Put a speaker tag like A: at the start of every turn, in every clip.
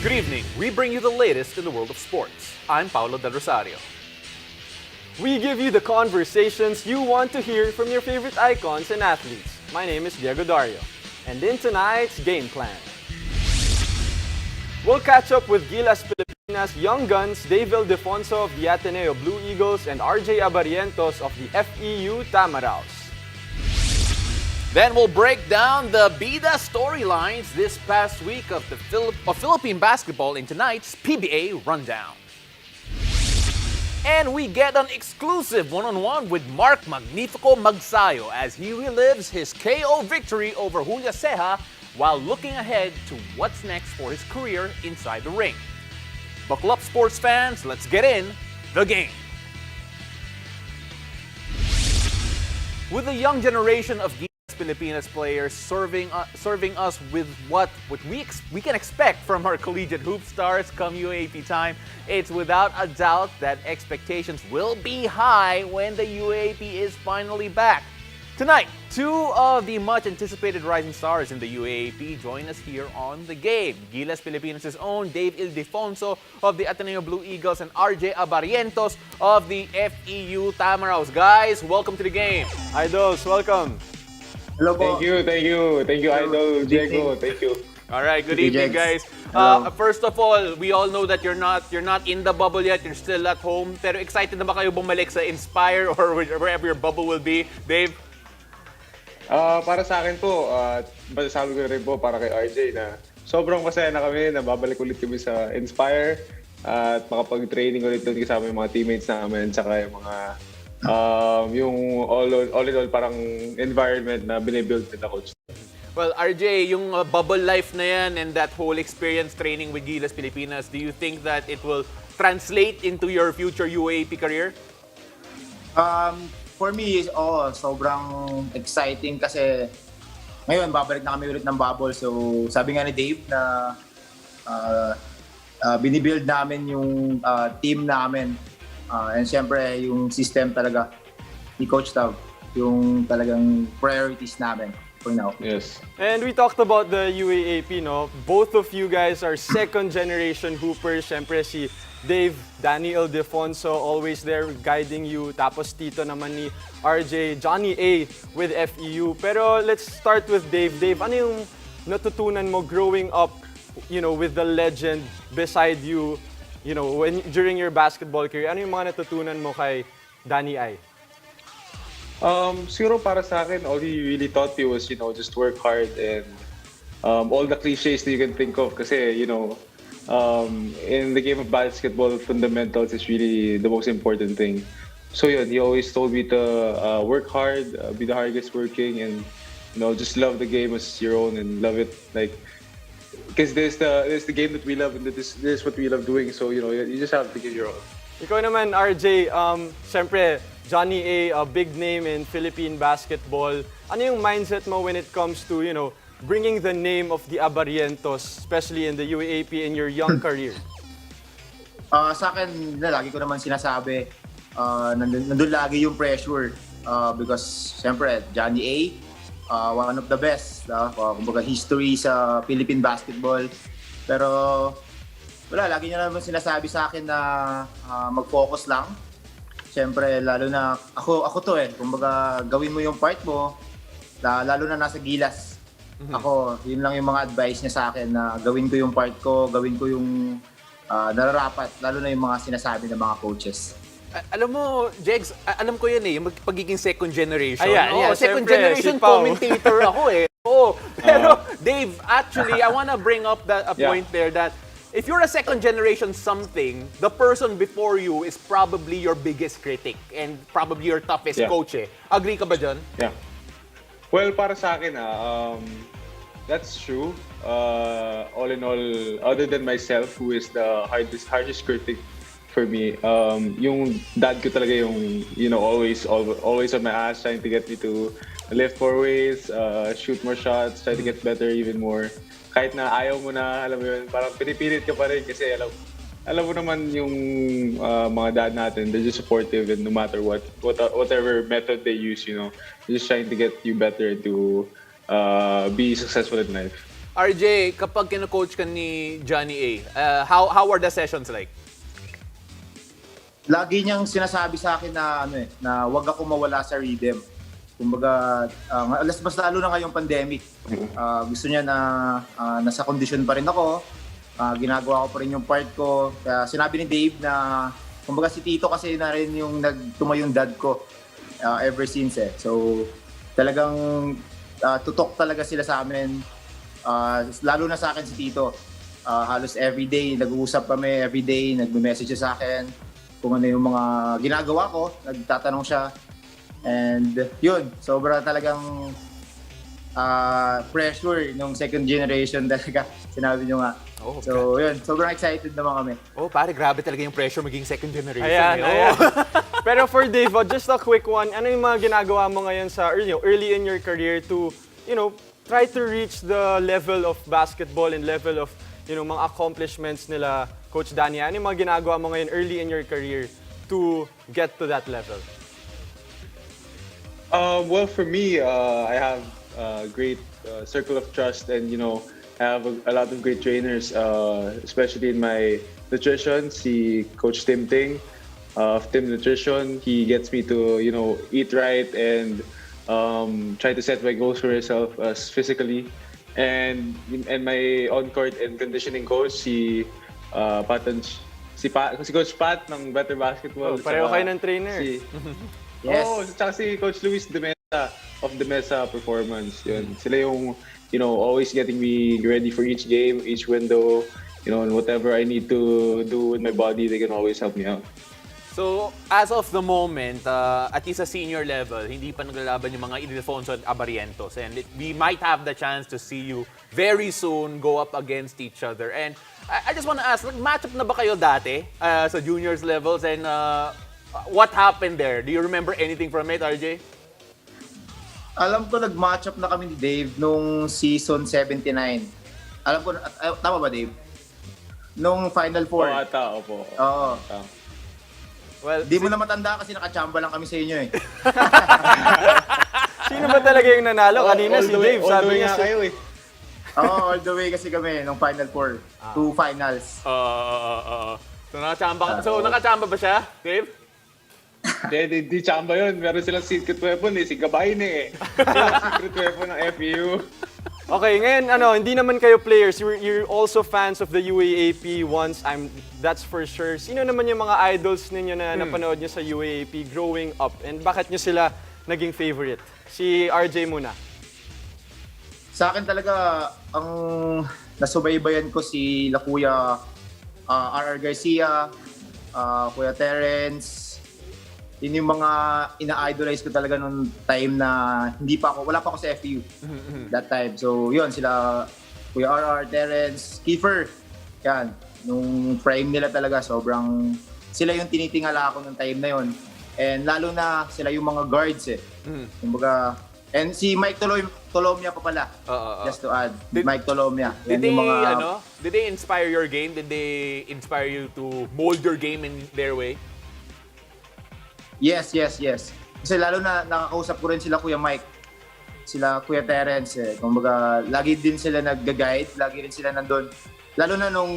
A: Good evening. We bring you the latest in the world of sports. I'm Paolo Del Rosario.
B: We give you the conversations you want to hear from your favorite icons and athletes. My name is Diego Dario. And in tonight's game plan, we'll catch up with Gilas Pilipinas young guns Dave Ildefonso of the Ateneo Blue Eagles and RJ Abarrientos of the FEU Tamaraos.
A: Then we'll break down the Bida storylines this past week of Philippine basketball in tonight's PBA Rundown. And we get an exclusive one-on-one with Mark Magnifico Magsayo as he relives his KO victory over Julio Ceja while looking ahead to what's next for his career inside the ring. Buckle up, sports fans. Let's get in the game. With a young generation of Filipinas players serving us with what we can expect from our collegiate hoop stars come UAAP time, it's without a doubt that expectations will be high when the UAAP is finally back. Tonight, two of the much-anticipated rising stars in the UAAP join us here on The Game. Gilas Pilipinas' own Dave Ildefonso of the Ateneo Blue Eagles and RJ Abarrientos of the FEU Tamaraos. Guys, welcome to The Game.
B: Idols, welcome.
C: Hello po.
D: Thank you, Idol, Diego. Thank you.
A: All right, good evening, guys. First of all, we all know that you're not in the bubble yet. You're still at home. Pero excited na ba kayo bumalik sa Inspire or wherever your bubble will be, Dave?
D: Para sa akin po, masasabi ko rin po para kay RJ na sobrang masaya na kami na babalik ulit kami sa Inspire at makapag-training ulit doon kasama yung mga teammates namin tsaka yung mga yung all in all parang environment na binibuild nila coach.
A: Well, RJ, yung bubble life na yan and that whole experience training with Gilas Pilipinas, do you think that it will translate into your future UAAP career?
C: For me, sobrang exciting kasi ngayon, babalik na kami ulit ng bubble. So, sabi nga ni Dave na binibuild namin yung team namin. And siyempre, yung system talaga ni Coach Tav, yung talagang priorities namin for now.
D: Yes.
B: And we talked about the UAAP, no? Both of you guys are second-generation hoopers. Siyempre si Dave, Danny Ildefonso, always there guiding you. Tapos tito naman ni RJ, Johnny A with FEU. Pero let's start with Dave. Dave, ano yung natutunan mo growing up, with the legend beside you, during your basketball career? Ano yung mga natutunan mo kay Danny I?
D: Siguro para sa akin, all he really taught me was, just work hard and all the cliches that you can think of. Kasi, in the game of basketball, fundamentals is really the most important thing. So yun, he always told me to work hard, be the hardest working, and just love the game as your own and love it because there's the game that we love and this is what we love doing. So you just have to give your all.
B: Ikaw naman, RJ, siyempre, Johnny A big name in Philippine basketball. Ano yung mindset mo when it comes to, bringing the name of the Abarrientos, especially in the UAAP in your young career?
C: Sa akin, lagi ko naman sinasabi, nandun lagi yung pressure. Because, siyempre, Johnny A, one of the best. Kumbaga, history sa Philippine basketball. Pero, wala, lagi niya naman sinasabi sa akin na mag-focus lang. Siyempre, lalo na, ako to kumbaga, gawin mo yung part mo, lalo na nasa Gilas. Ako, yun lang yung mga advice niya sa akin na gawin ko yung part ko, gawin ko yung nararapat, lalo na yung mga sinasabi ng mga coaches.
A: Alam mo, Jegs, alam ko yan yung pagiging second generation.
B: Ayan,
A: second
B: siyempre,
A: generation
B: si Pao.
A: commentator ako pero Dave, actually, I wanna bring up a point there that if you're a second generation something, the person before you is probably your biggest critic and probably your toughest coach. Agree ka ba dyan?
D: Yeah. Well, para sa akin, that's true. All in all, other than myself, who is the hardest critic for me, yung dad ko talaga yung, always on my ass, trying to get me to lift more weights, shoot more shots, try to get better even more. Kahit na ayaw mo na, alam mo yun, parang pinipilit ka pa rin kasi alam mo naman yung mga dad natin, they're just supportive and no matter whatever method they use, they're just trying to get you better to be successful in life.
A: RJ, kapag kino-coach ka ni Johnny A, how are the sessions like?
C: Lagi niyang sinasabi sa akin na na wag ako mawala sa rhythm. Kumbaga, mas lalo na ngayong pandemic. Gusto niya na nasa condition pa rin ako. Ginagawa ko pa rin yung part ko. Kaya sinabi ni Dave na, kumbaga si Tito kasi na rin yung nagtumayong dad ko ever since eh. So, talagang tutok talaga sila sa amin. Lalo na sa akin si Tito. Halos everyday, nag-uusap kami everyday, nagme-message sa akin kung ano yung mga ginagawa ko, nagtatanong siya. And yun, sobra talagang pressure nung second generation talaga, sinabi nyo nga.
A: Oh,
C: so yun, sobrang excited naman kami.
A: Oh, pare, grabe talaga yung pressure maging second generation.
B: Ayan. Pero for Dave, just a quick one, ano yung mga ginagawa mo ngayon sa early in your career to, try to reach the level of basketball and level of, mga accomplishments nila Coach Danny? Ano yung mga ginagawa mo ngayon early in your career to get to that level?
D: Well, for me, I have a great circle of trust, and I have a lot of great trainers, especially in my nutrition. Si Coach Tim Ting of Tim Nutrition, he gets me to eat right and try to set my goals for myself physically, and my on-court and conditioning coach, si Coach Pat ng Better Basketball.
B: Pareho kayo ng trainer.
C: Yes.
D: Tsaka si Coach Luis de Mesa of the Mesa Performance. Yun. Sila yung, always getting me ready for each game, each window, and whatever I need to do with my body, they can always help me out.
A: So, as of the moment, at least sa senior level, hindi pa naglalaban yung mga Ildefonso at Abarrientos. And we might have the chance to see you very soon go up against each other. And I just want to ask, match-up na ba kayo dati sa juniors levels? And what happened there? Do you remember anything from it, RJ?
C: Alam ko nag-match up na kami ni Dave nung season 79. Alam ko, tama ba Dave? Nung Final Four.
D: Opo.
C: Oo.
B: Well,
C: Di mo na matanda kasi nakachamba lang kami sa inyo eh.
B: sino ba talaga yung nanalo? Kanina si Dave, sabi niya
D: kayo eh.
C: Oo, all the way kasi kami nung Final Four. 2 finals.
A: So, nakachamba ba siya, Dave?
D: Di chamba yun. Meron silang secret weapon eh. Si Gabayin eh. Secret weapon ng FU.
B: Okay, ngayon hindi naman kayo players. You're also fans of the UAAP once. That's for sure. Sino naman yung mga idols ninyo na napanood nyo sa UAAP growing up? And bakit nyo sila naging favorite? Si RJ muna.
C: Sa akin talaga, ang nasubaybayan ko si La Kuya R.R. Garcia, Kuya Terrence. Yun yung mga ina-idolize ko talaga nung time na wala pa ako sa FU that time. So yun, sila Kuya R.R., Terrence, Kiefer. Yan, nung prime nila talaga, sobrang sila yung tinitingala ako nung time na yun. And lalo na sila yung mga guards eh. Kumbaga, and si Mike Tolomia pa pala. Just to add, Mike Tolomia.
A: Did they inspire your game? Did they inspire you to mold your game in their way?
C: Yes. Kasi lalo na nakakausap ko rin sila Kuya Mike, sila Kuya Terrence eh. Kumbaga, lagi din sila nag-guide, lagi rin sila nandun. Lalo na nung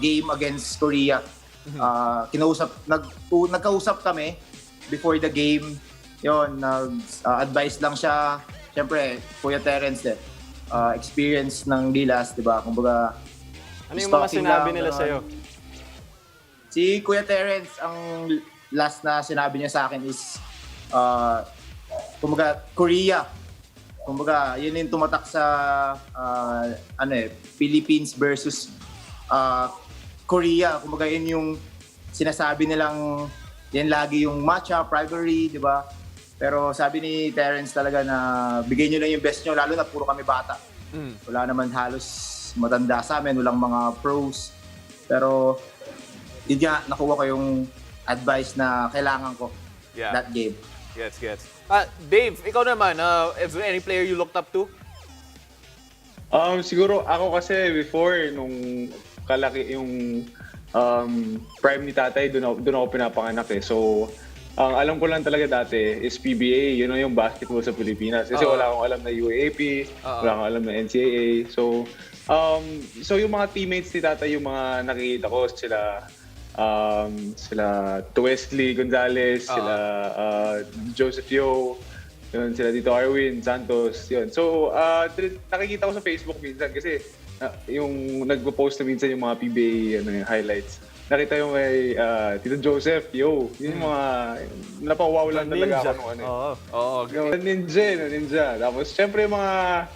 C: game against Korea. Nagkausap kami before the game. Yun, advice lang siya. Siyempre, Kuya Terrence eh. Experience ng Gilas, di ba? Kumbaga,
B: ano yung mga sinabi nila sa'yo?
C: Si Kuya Terrence, ang last na sinabi niya sa akin is, kumbaga, Korea. Kumbaga, yun yung tumatak sa, Philippines versus Korea. Kumbaga, yun yung sinasabi nilang, yan lagi yung matchup, rivalry, di ba? Pero sabi ni Terrence talaga na bigay nyo lang yung best nyo, lalo na puro kami bata. Wala naman halos matanda sa amin, walang mga pros. Pero, yun nga, nakuha ko yung advice na kailangan ko that game.
A: Yes. Dave, ikaw naman, is there any player you looked up to?
D: Siguro ako kasi before, nung kalaki yung prime ni tatay, doon ako pinapanganak eh. So, Ang alam ko lang talaga dati is PBA, yun yung basketball sa Pilipinas. Kasi wala akong alam na UAAP, wala akong alam na NCAA. So yung mga teammates ni Tata, yung mga nakikita ko, sila Wesley Gonzalez, sila Joseph Yo, yun, sila Tito Arwin Santos, yun. So nakikita ko sa Facebook minsan kasi yung nagpo-post na minsan yung mga PBA highlights. Nakita yung kay Tito Joseph, yun yung mga napawaw lang talaga ako nung Ninja. Tapos syempre yung mga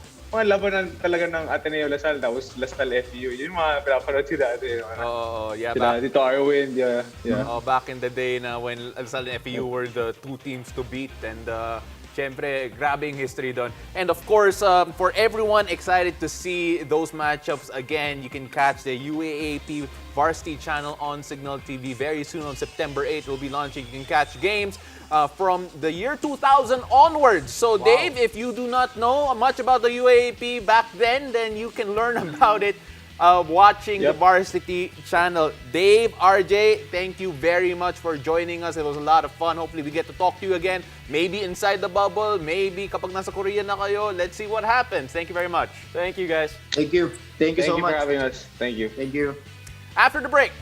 D: labanan talaga ng Ateneo Lasal, tapos Lasal FU. Yun yung mga pinapanood ko dati.
A: Yeah.
D: Tito Arwin, yeah.
A: Back in the day na when Lasal and FU were the two teams to beat, and syempre, grabbing history doon. And of course, for everyone excited to see those matchups again, you can catch the UAAP Varsity channel on Signal TV very soon on September 8. We'll be launching. You can catch games from the year 2000 onwards. So Dave, if you do not know much about the UAAP back then you can learn about it watching the Varsity channel. Dave, RJ, thank you very much for joining us. It was a lot of fun. Hopefully we get to talk to you again. Maybe inside the bubble, maybe kapag nasa Korea na kayo. Let's see what happens. Thank you very much.
B: Thank you, guys.
C: Thank you. Thank you so much.
D: Thank you for having us. Thank you.
C: Thank you.
A: After the break,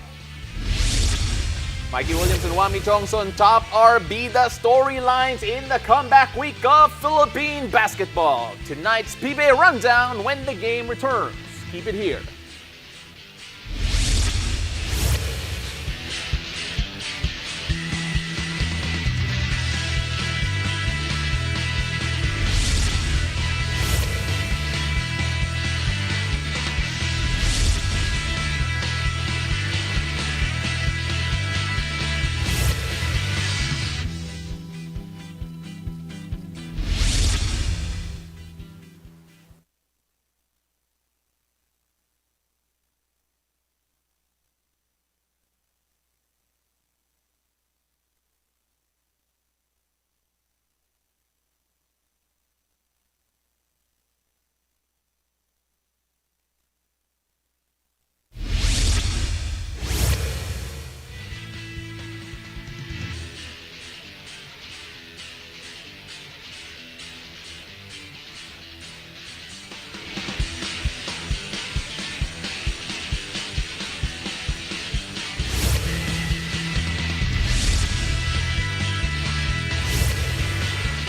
A: Mikey Williams and Wami Chongson top our Bida storylines in the comeback week of Philippine basketball. Tonight's PBA rundown when the game returns. Keep it here.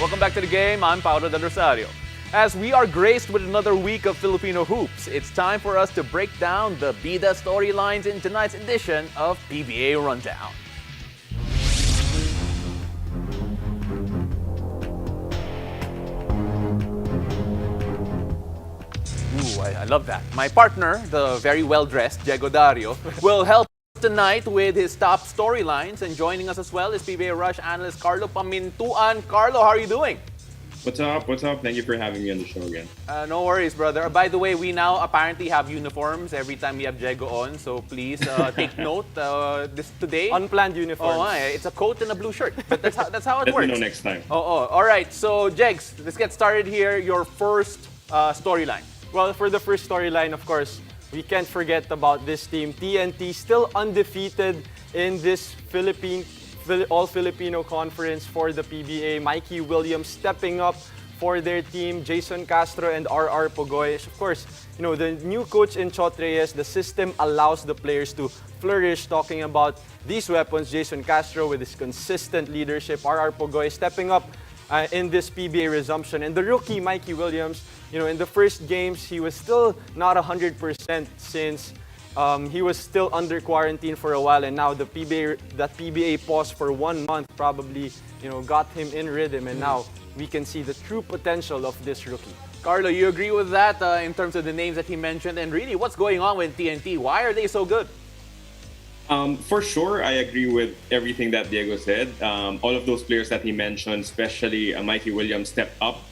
A: Welcome back to the game. I'm Paolo Del Rosario. As we are graced with another week of Filipino hoops, it's time for us to break down the Bida storylines in tonight's edition of PBA Rundown. Ooh, I love that. My partner, the very well-dressed Diego Dario, will help tonight with his top storylines, and joining us as well is PBA Rush analyst Carlo Pamintuan. Carlo, how are you doing?
E: What's up? What's up? Thank you for having me on the show again.
A: No worries, brother. By the way, we now apparently have uniforms every time we have Diego on, so please take note. This today,
B: Unplanned uniforms.
A: it's a coat and a blue shirt, but that's how it
E: Let
A: works.
E: me know next time.
A: All right. So, Jegs, let's get started here. Your first storyline.
B: Well, for the first storyline, of course, we can't forget about this team. TNT still undefeated in this All-Filipino conference for the PBA. Mikey Williams stepping up for their team. Jason Castro and RR Pogoy. Of course, you know, the new coach in Chot Reyes, the system allows the players to flourish. Talking about these weapons, Jason Castro with his consistent leadership, RR Pogoy stepping up in this PBA resumption. And the rookie, Mikey Williams, you know, in the first games, he was still not 100% since he was still under quarantine for a while. And now that PBA pause for 1 month probably, you know, got him in rhythm. And now we can see the true potential of this rookie.
A: Carlo, you agree with that in terms of the names that he mentioned? And really, what's going on with TNT? Why are they so good?
E: For sure, I agree with everything that Diego said. All of those players that he mentioned, especially Mikey Williams, stepped up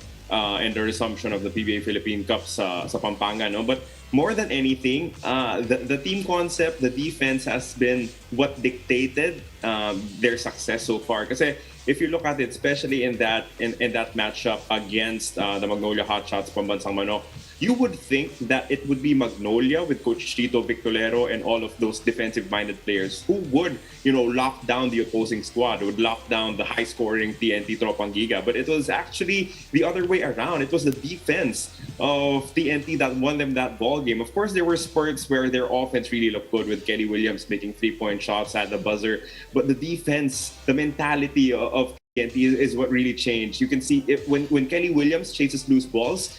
E: in the resumption of the PBA Philippine Cup sa Pampanga. No? But more than anything, the team concept, the defense has been what dictated their success so far. Kasi if you look at it, especially in that matchup against the Magnolia Hotshots Pambansang Manok, you would think that it would be Magnolia with Coach Chito Victorero and all of those defensive-minded players who would, lock down the opposing squad, would lock down the high-scoring TNT Tropang Giga. But it was actually the other way around. It was the defense of TNT that won them that ball game. Of course, there were spurts where their offense really looked good with Kelly Williams making 3-point shots at the buzzer. But the defense, the mentality of TNT is what really changed. You can see it when Kelly Williams chases loose balls,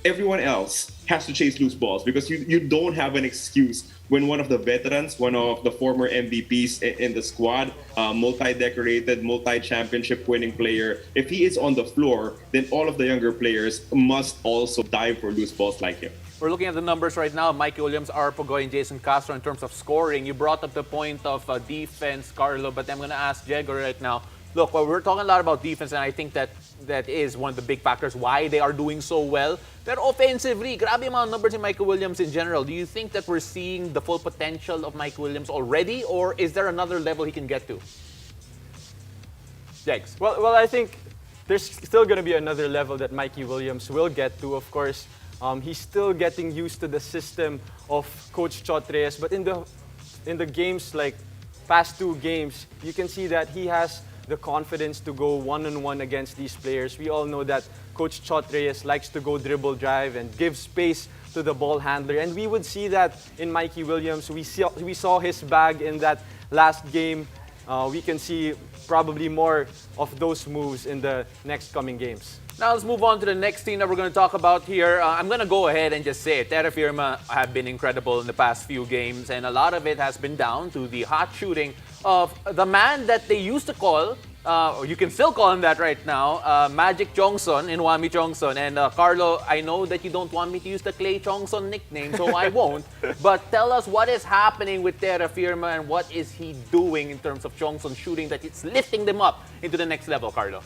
E: everyone else has to chase loose balls because you don't have an excuse when one of the veterans, one of the former MVPs in the squad, multi-decorated, multi-championship winning player, if he is on the floor, then all of the younger players must also dive for loose balls like him.
A: We're looking at the numbers right now. Mikey Williams, Arpogoy, and Jason Castro in terms of scoring. You brought up the point of defense, Carlo, but I'm going to ask Diego right now. Look, well, we're talking a lot about defense, and I think that is one of the big factors why they are doing so well. Pero offensively, grabe yung mga numbers in Michael Williams in general. Do you think that we're seeing the full potential of Michael Williams already, or is there another level he can get to? Jegs.
B: Well, I think there's still going to be another level that Mikey Williams will get to, of course. He's still getting used to the system of Coach Chot Reyes, but in the games, like past 2 games, you can see that he has the confidence to go one-on-one against these players. We all know that Coach Chot Reyes likes to go dribble drive and give space to the ball handler. And we would see that in Mikey Williams. We saw his bag in that last game. We can see probably more of those moves in the next coming games.
A: Now let's move on to the next team that we're going to talk about here. I'm going to go ahead and just say it. Terrafirma have been incredible in the past few games, and a lot of it has been down to the hot shooting of the man that they used to call, or you can still call him that right now, Magic Chongson in Wami Chongson. And Carlo, I know that you don't want me to use the Clay Chongson nickname, so I won't. But tell us what is happening with Terrafirma and what is he doing in terms of Chongson shooting that it's lifting them up into the next level, Carlo.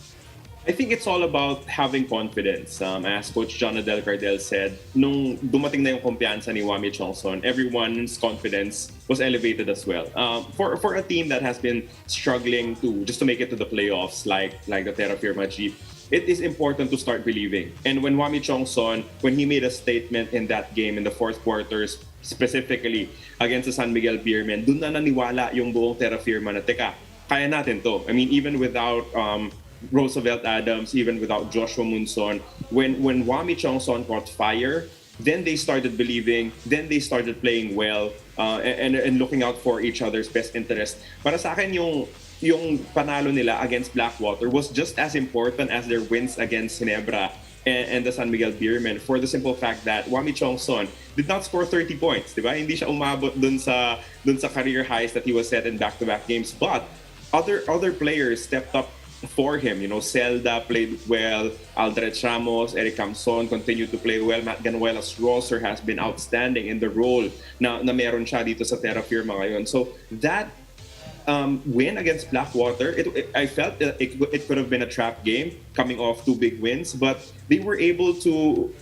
E: I think it's all about having confidence. As Coach John Adel Cardel said, nung dumating na yung kumpiyansa ni Wami Chongson, everyone's confidence was elevated as well. For a team that has been struggling to make it to the playoffs, like the Terrafirma Jeep, it is important to start believing. And when Wami Chongson, when he made a statement in that game in the fourth quarters, specifically against the San Miguel Beermen, dun na naniwala yung buong Terrafirma na, teka, kaya natin to. I mean, even without Roosevelt Adams, even without Joshua Munson, when Wami Chongson caught fire, then they started believing, then they started playing well, and looking out for each other's best interest. Para sa akin, yung panalo nila against Blackwater was just as important as their wins against Ginebra and the San Miguel Beermen, for the simple fact that Wami Chongson did not score 30 points, di ba? Hindi siya umabot dun sa career highs that he was set in back-to-back games, but other players stepped up for him. Zelda played well, Aldrich Ramos, Eric Camson continued to play well, Matt Ganuela's roster has been outstanding in the role na meron siya dito sa Terrafirma ngayon. So that win against Blackwater, I felt it could have been a trap game coming off 2 big wins, but they were able to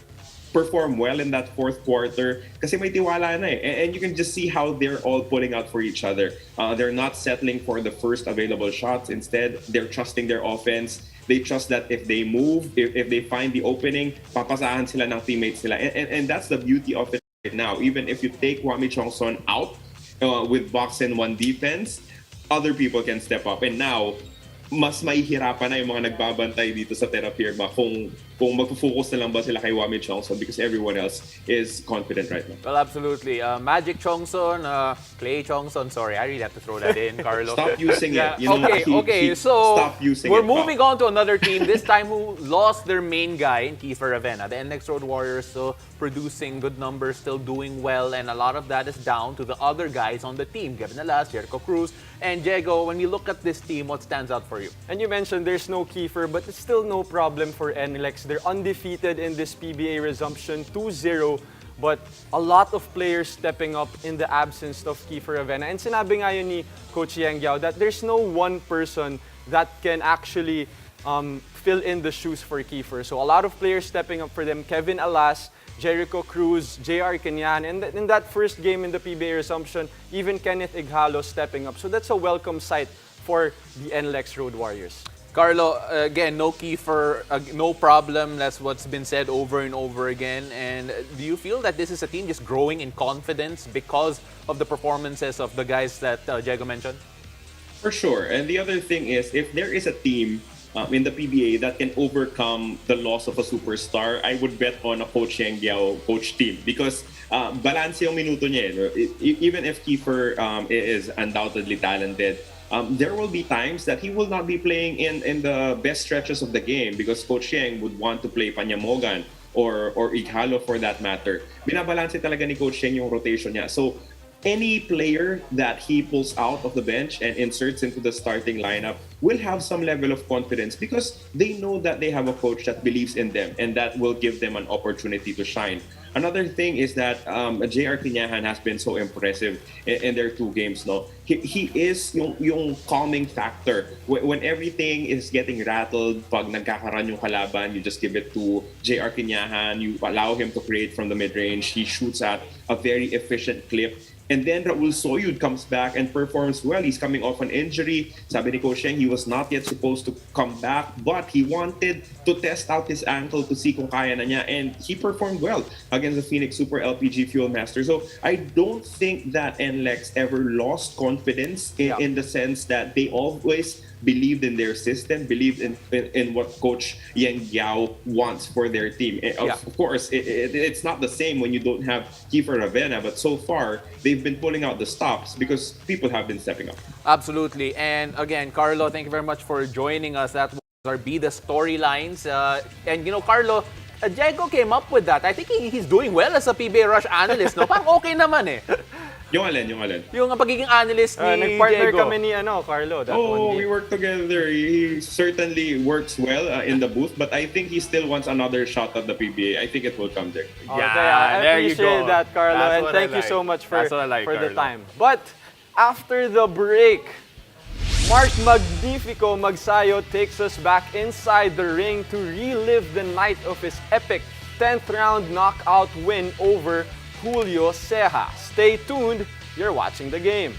E: perform well in that fourth quarter kasi may tiwala na eh. And you can just see how they're all pulling out for each other. They're not settling for the first available shots. Instead, they're trusting their offense. They trust that if they move, if they find the opening, papasahan sila ng teammates nila. And that's the beauty of it right now. Even if you take Wami Chongson out with box and 1 defense, other people can step up. And now, mas mahihirapan na yung mga nagbabantay dito sa Terrafirma kung magpo-focus na lang ba sila kay Wami Chongson because everyone else is confident right now.
A: Well, absolutely. Magic Chongson, Clay Chongson, sorry, I really have to throw that in, Carlo.
E: Stop using it.
A: Okay, so
E: stop using
A: we're
E: it.
A: moving on to another team, this time who lost their main guy in Kiefer Ravenna. The NLEX Road Warriors still producing good numbers, still doing well, and a lot of that is down to the other guys on the team, Kevin Alas, Jericho Cruz, and Diego. When you look at this team, what stands out for you?
B: And you mentioned there's no Kiefer, but it's still no problem for NLEX. They're undefeated in this PBA resumption, 2-0. But a lot of players stepping up in the absence of Kiefer Ravenna. And sinabi nga yun ni Coach Yang Yao that there's no one person that can actually fill in the shoes for Kiefer. So a lot of players stepping up for them. Kevin Alas, Jericho Cruz, JR Kenyan, and in that first game in the PBA resumption, even Kenneth Ighalo stepping up. So that's a welcome sight for the NLEX Road Warriors.
A: Carlo, again, no Kiefer, no problem. That's what's been said over and over again. And do you feel that this is a team just growing in confidence because of the performances of the guys that Diego mentioned?
E: For sure. And the other thing is, if there is a team in the PBA that can overcome the loss of a superstar, I would bet on a Coach Yang Yao coach team because balance yung minuto niya. Even if Kiefer is undoubtedly talented, there will be times that he will not be playing in the best stretches of the game because Coach Yang would want to play Panyamogan or Ighalo for that matter. Binabalanse talaga ni Coach Yang yung rotation niya. So, any player that he pulls out of the bench and inserts into the starting lineup will have some level of confidence because they know that they have a coach that believes in them and that will give them an opportunity to shine. Another thing is that JR Quinahan has been so impressive in their 2 games. No, he is yung calming factor when everything is getting rattled. Pag nagkakaran yung kalaban, you just give it to JR Quinahan. You allow him to create from the mid range. He shoots at a very efficient clip. And then Raul Soyud comes back and performs well. He's coming off an injury. Sabi ni Coach Sheng, he was not yet supposed to come back, but he wanted to test out his ankle to see kung kaya na niya. And he performed well against the Phoenix Super LPG Fuel Master. So I don't think that NLEX ever lost confidence in the sense that they always believed in their system, believed in what Coach Yang Yao wants for their team. Of course, it's not the same when you don't have Kiefer Ravena, but so far, they've been pulling out the stops because people have been stepping up.
A: Absolutely. And again, Carlo, thank you very much for joining us. That was our Be The Storylines. And you know, Carlo, Diego came up with that. I think he's doing well as a PBA Rush analyst. No? Parang okay naman eh.
E: Yung alin?
A: Yung pagiging analyst ni
B: nag-partner
A: Diego.
B: kami ni Carlo.
E: We work together. He certainly works well in the booth, but I think he still wants another shot at the PBA. I think it will come there.
B: I
A: there you
B: appreciate
A: go.
B: that, Carlo,
A: That's
B: and
A: what
B: thank
A: I
B: you
A: like.
B: so much for
A: That's what I like,
B: the
A: Carlo.
B: time. But after the break, Mark Magnifico Magsayo takes us back inside the ring to relive the night of his epic 10th round knockout win over Julio Ceja. Stay tuned, you're watching the game.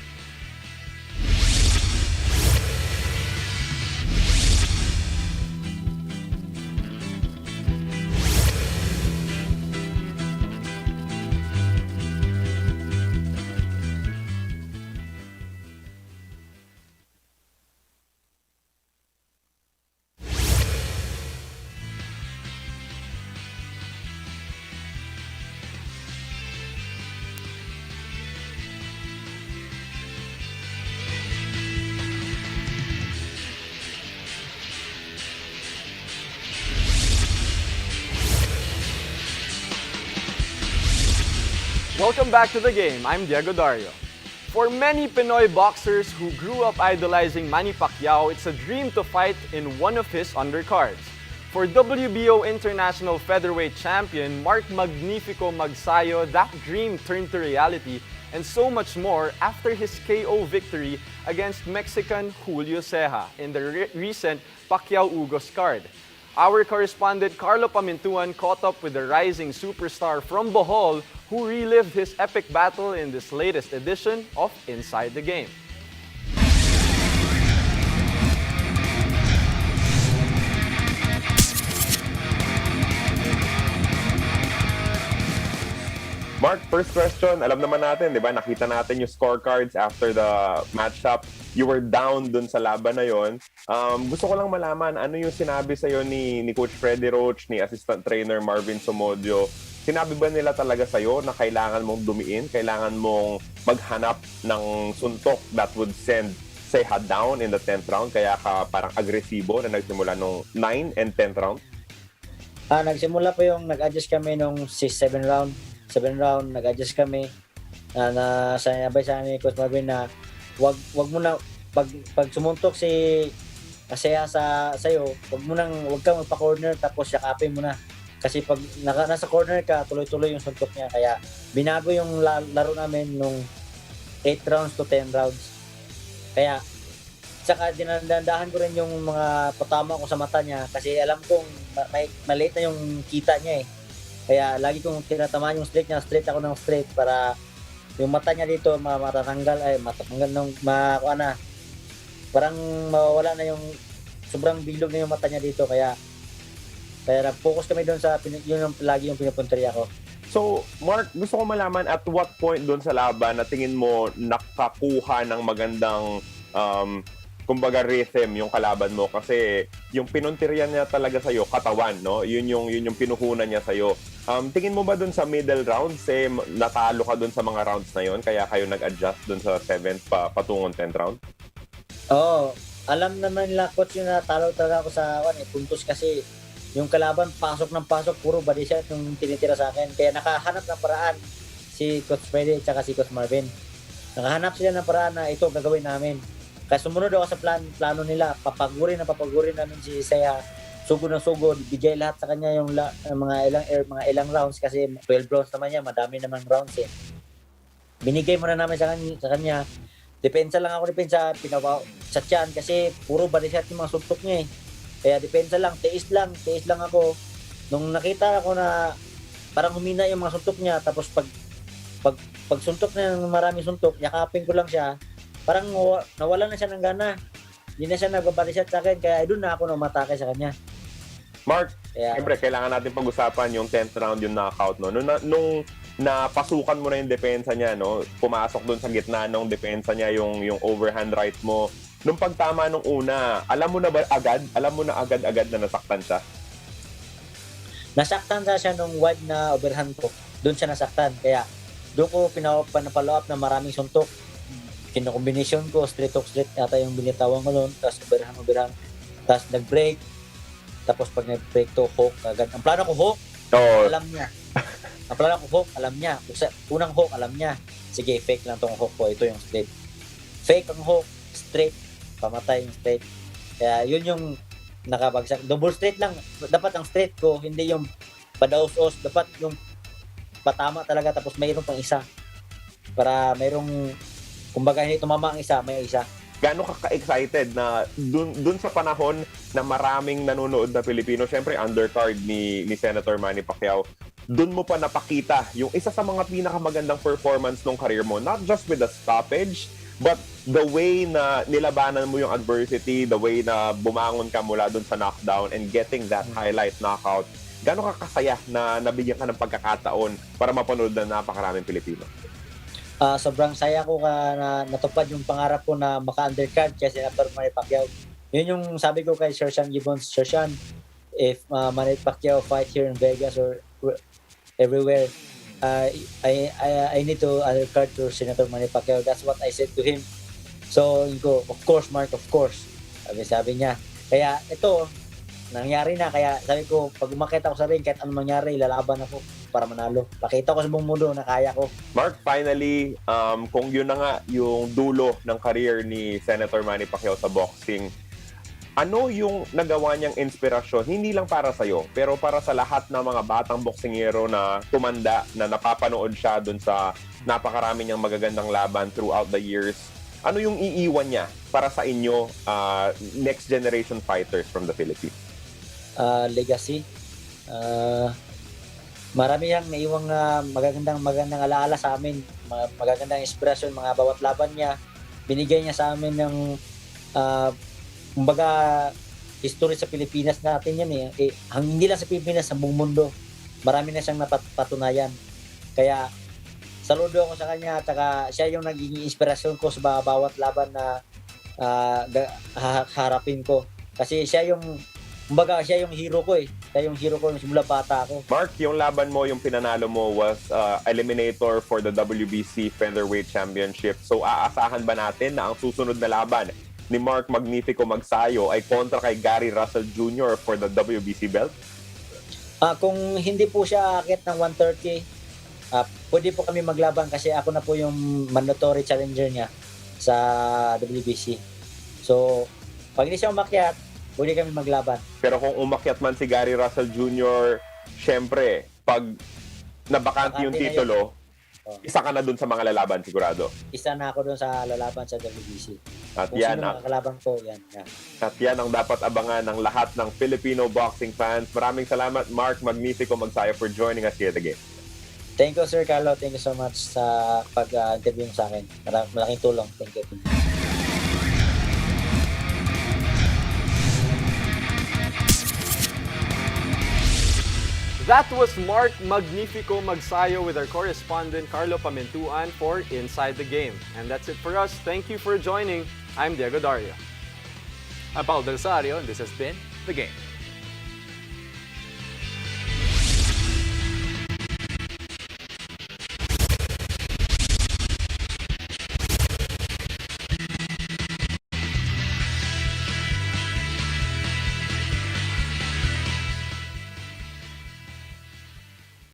B: Welcome back to the game. I'm Diego Dario. For many Pinoy boxers who grew up idolizing Manny Pacquiao, it's a dream to fight in one of his undercards. For WBO International Featherweight Champion Mark Magnifico Magsayo, that dream turned to reality and so much more after his KO victory against Mexican Julio Ceja in the recent Pacquiao-Ugos card. Our correspondent Carlo Pamintuan caught up with the rising superstar from Bohol who relived his epic battle in this latest edition of Inside the Game.
F: Mark, first question, alam naman natin, di ba, nakita natin yung scorecards after the matchup. You were down dun sa laban na yon. Gusto ko lang malaman, ano yung sinabi sa'yo ni Coach Freddy Roach, ni Assistant Trainer Marvin Somodio? Sinabi ba nila talaga sa'yo na kailangan mong dumiin, kailangan mong maghanap ng suntok that would send Ceja down in the 10th round, kaya ka parang agresibo na nagsimula nung 9 and 10th round?
G: Nagsimula po yung nag-adjust kami nung 7 round, nag-adjust kami na sabay sa ni Coach Marvin na wag mo na pag sumuntok si Ceja sa'yo, wag kang magpa-corner tapos yakapin mo na. Kasi pag nasa corner ka, tuloy-tuloy yung suntok niya. Kaya binago yung laro namin nung 8 rounds to 10 rounds. Kaya saka dinandahan ko rin yung mga patama ko sa mata niya kasi alam kong maliit na yung kita niya eh. Kaya lagi kong tinatamaan yung straight niya, straight ako ng straight para yung mata niya dito matatanggal ng parang mawawala na yung sobrang bilog na yung mata niya dito, kaya focus kami doon sa yun yung lagi yung pinupunteriya ko.
F: So, Mark, gusto ko malaman at what point doon sa laban na tingin mo nakakuha ng magandang kumbaga rhythm yung kalaban mo, kasi yung pinuntiryan niya talaga sa'yo, katawan, no? Yun yung pinuhunan niya sa'yo. Tingin mo ba doon sa middle rounds, natalo ka doon sa mga rounds na yon, kaya kayo nag-adjust doon sa 7th patungong 10th round?
G: Oo, alam naman nila coach yung natalo talaga ako sa puntos, kasi yung kalaban pasok ng pasok, puro body shot yung tinitira sa akin, kaya nakahanap ng paraan si Coach Freddy at si Coach Marvin. Nakahanap sila ng paraan na ito gagawin namin. Kaya sumunod ako sa plano nila, papagurin namin si Ceja, sugod ng sugod, bigay lahat sa kanya yung mga ilang rounds, kasi 12 rounds naman niya, madami naman rounds eh. Binigay muna namin sa kanya. Depensa lang ako, sa tiyan, kasi puro body shot yung mga suntok niya eh. Kaya depensa lang, tiis lang ako. Nung nakita ako na parang humina yung mga suntok niya, tapos pag suntok na ng maraming suntok, yakapin ko lang siya, parang nawala na siya ng gana. Hindi na siya nagbabody shot sa akin, kaya doon na ako namatake sa kanya.
F: Mark, siyempre, kailangan natin pag-usapan yung 10th round, yung knockout, no? Nung napasukan mo na yung depensa niya, no? Pumasok doon sa gitna ng depensa niya yung overhand right mo. Nung pagtama nung una, alam mo na agad na nasaktan siya?
G: Nasaktan siya nung wide na overhand ko. Doon siya nasaktan. Kaya doon ko pinapalo up na maraming suntok. Kino-combination ko, straight hook straight yata yung binitawan ko noon. Tapos overhand. Tapos nag-break. Tapos pag nag-break to, hook agad. Ang plano ko hook, alam niya. Ang plano ko hook, alam niya. Unang hook, alam niya. Sige, fake lang tong hook ko. Ito yung straight. Fake ang hook, straight. Pamatay yung straight. Kaya yun yung nakabagsak. Double straight lang. Dapat ang straight ko, hindi yung padaos-os. Dapat yung patama talaga, tapos mayroon pang isa. Para mayroong, kumbaga hindi tumama ang isa, may isa.
F: Gaano ka ka-excited na dun sa panahon na maraming nanonood na Pilipino, syempre undercard ni Senator Manny Pacquiao, dun mo pa napakita yung isa sa mga pinakamagandang performance ng career mo, not just with the stoppage, but the way na nilabanan mo yung adversity, the way na bumangon ka mula dun sa knockdown and getting that highlight knockout, gaano ka kasaya na nabigyan ka ng pagkakataon para mapanood ng napakaraming Pilipino?
G: Sobrang saya ko na natupad yung pangarap ko na maka-undercard kay Senator Manny Pacquiao. Yun yung sabi ko kay Sir Sean Gibbons, Sir Sean, if Manny Pacquiao fight here in Vegas or everywhere, I need to undercard to Senator Manny Pacquiao. That's what I said to him. So, of course, Mark, of course. Sabi niya. Kaya ito, nangyari na. Kaya sabi ko, pag umakit ako sa ring, kahit anong mangyari, lalaban ako para manalo. Pakita ko sa buong mundo na kaya ko.
F: Mark, finally, kung yun na nga yung dulo ng career ni Senator Manny Pacquiao sa boxing, ano yung nagawa niyang inspirasyon, hindi lang para sa'yo, pero para sa lahat ng mga batang boksingero na tumanda, na napapanood siya dun sa napakarami niyang magagandang laban throughout the years? Ano yung iiwan niya para sa inyo, next generation fighters from the Philippines?
G: Legacy. Marami yang naiwang magagandang alaala sa amin, magagandang inspirasyon, mga bawat laban niya. Binigay niya sa amin ng kumbaga history sa Pilipinas natin yan eh. Hindi lang sa Pilipinas, sa buong mundo. Marami na siyang napatunayan. Kaya saludo ako sa kanya, at saka siya yung naging inspirasyon ko sa bawat laban na harapin ko. Kasi siya yung hero ko eh. Siya yung hero ko simula bata ako.
F: Mark, yung laban mo, yung pinanalo mo was eliminator for the WBC Featherweight Championship. So aasahan ba natin na ang susunod na laban ni Mark Magnifico Magsayo ay kontra kay Gary Russell Jr. for the WBC belt?
G: Kung hindi po siya akit ng 130, pwede po kami maglaban kasi ako na po yung mandatory challenger niya sa WBC. So, pag hindi siya umakyat, pwede kami maglaban.
F: Pero kung umakyat man si Gary Russell Jr., syempre, pag nabakante yung titulo, isa ka na dun sa mga lalaban, sigurado.
G: Isa na ako dun sa lalaban sa WBC.
F: At
G: kung
F: yan
G: sino makakalaban ko, yan.
F: At yan ang dapat abangan ng lahat ng Filipino boxing fans. Maraming salamat, Mark Magnifico Magsayo, for joining us here at the game.
G: Thank you, Sir Carlo. Thank you so much sa pag-interview sa akin. Malaking tulong. Thank you.
B: That was Mark Magnifico Magsayo with our correspondent Carlo Pamentuan for Inside the Game. And that's it for us. Thank you for joining. I'm Diego Dario.
A: I'm Paul Del Sario, and this has been The Game.